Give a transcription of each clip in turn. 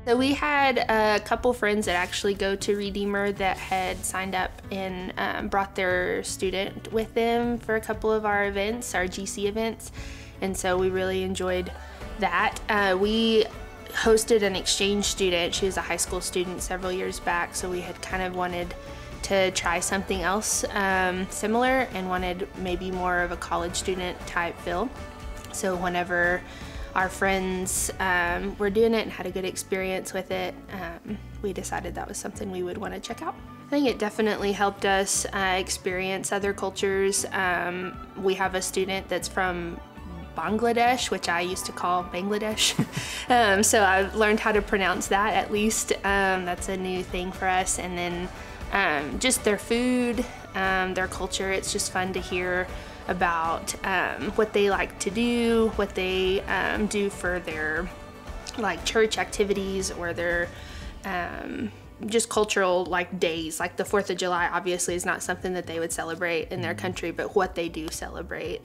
So we had a couple friends that actually go to Redeemer that had signed up and brought their student with them for a couple of our events, our GC events, and so we really enjoyed that. We hosted an exchange student. She was a high school student several years back, so we had kind of wanted to try something else similar and wanted maybe more of a college student type feel. So whenever our friends were doing it and had a good experience with it, we decided that was something we would want to check out. I think it definitely helped us experience other cultures. We have a student that's from Bangladesh, which I used to call Bangladesh. So I've learned how to pronounce that at least. That's a new thing for us. And then just their food, their culture, it's just fun to hear about what they like to do, what they do for their like church activities or their just cultural like days. Like the 4th of July obviously is not something that they would celebrate in their country, but what they do celebrate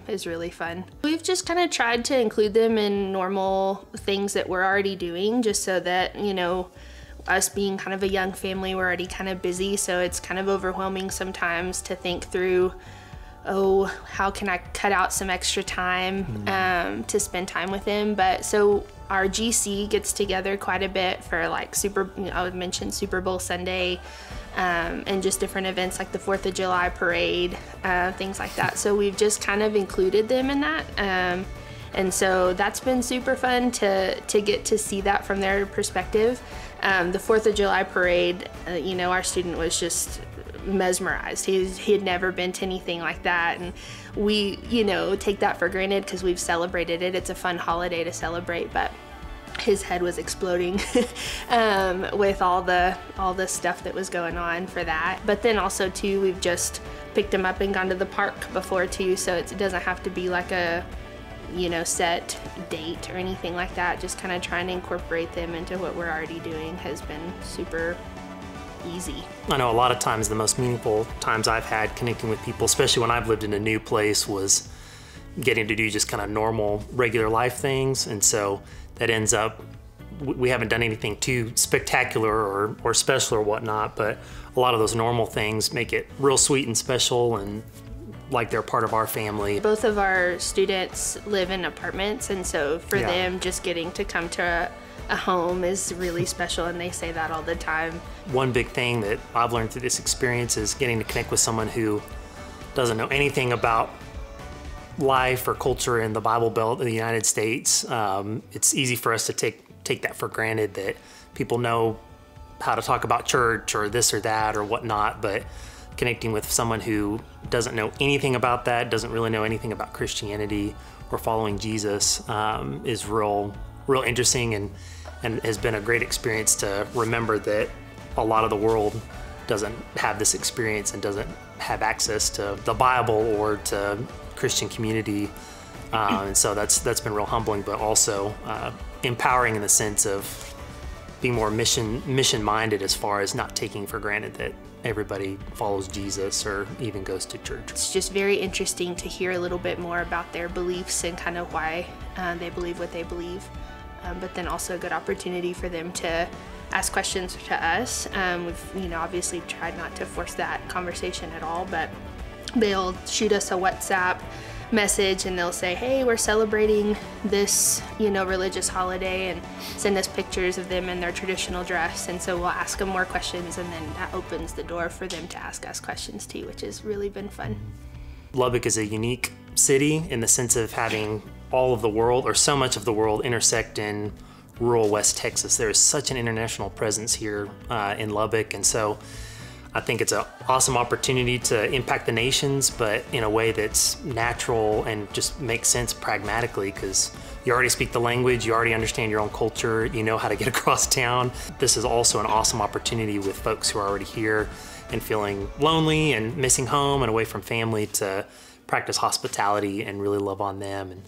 is really fun. We've just kind of tried to include them in normal things that we're already doing, just so that, you know, us being kind of a young family, we're already kind of busy, so it's kind of overwhelming sometimes to think through, oh, how can I cut out some extra time to spend time with them? But so our GC gets together quite a bit for like I would mention Super Bowl Sunday and just different events like the 4th of July parade, things like that. So we've just kind of included them in that. And so that's been super fun to get to see that from their perspective. The 4th of July parade, you know, our student was just mesmerized. He had never been to anything like that, and we, you know, take that for granted because we've celebrated it. It's a fun holiday to celebrate, but his head was exploding with all the stuff that was going on for that. But then also too, we've just picked him up and gone to the park before too, so it doesn't have to be like a, you know, set date or anything like that. Just kind of trying to incorporate them into what we're already doing has been super easy. I know a lot of times the most meaningful times I've had connecting with people, especially when I've lived in a new place, was getting to do just kind of normal, regular life things. And so that ends up, we haven't done anything too spectacular or special or whatnot, but a lot of those normal things make it real sweet and special and like they're part of our family. Both of our students live in apartments, and so for them, just getting to come to a home is really special, and they say that all the time. One big thing that I've learned through this experience is getting to connect with someone who doesn't know anything about life or culture in the Bible Belt in the United States. It's easy for us to take that for granted, that people know how to talk about church or this or that or whatnot, but connecting with someone who doesn't know anything about that, doesn't really know anything about Christianity or following Jesus, is real interesting and has been a great experience to remember that a lot of the world doesn't have this experience and doesn't have access to the Bible or to Christian community. And so that's been real humbling, but also empowering in the sense of being more mission-minded as far as not taking for granted that everybody follows Jesus or even goes to church. It's just very interesting to hear a little bit more about their beliefs and kind of why they believe what they believe. But then also a good opportunity for them to ask questions to us. We've, you know, obviously tried not to force that conversation at all, but they'll shoot us a WhatsApp message and they'll say, hey, we're celebrating this, you know, religious holiday, and send us pictures of them in their traditional dress. And so we'll ask them more questions, and then that opens the door for them to ask us questions too, which has really been fun. Lubbock is a unique city in the sense of having all of the world, or so much of the world, intersect in rural West Texas. There is such an international presence here in Lubbock, and so I think it's an awesome opportunity to impact the nations, but in a way that's natural and just makes sense pragmatically, because you already speak the language, you already understand your own culture, you know how to get across town. This is also an awesome opportunity with folks who are already here and feeling lonely and missing home and away from family to practice hospitality and really love on them. And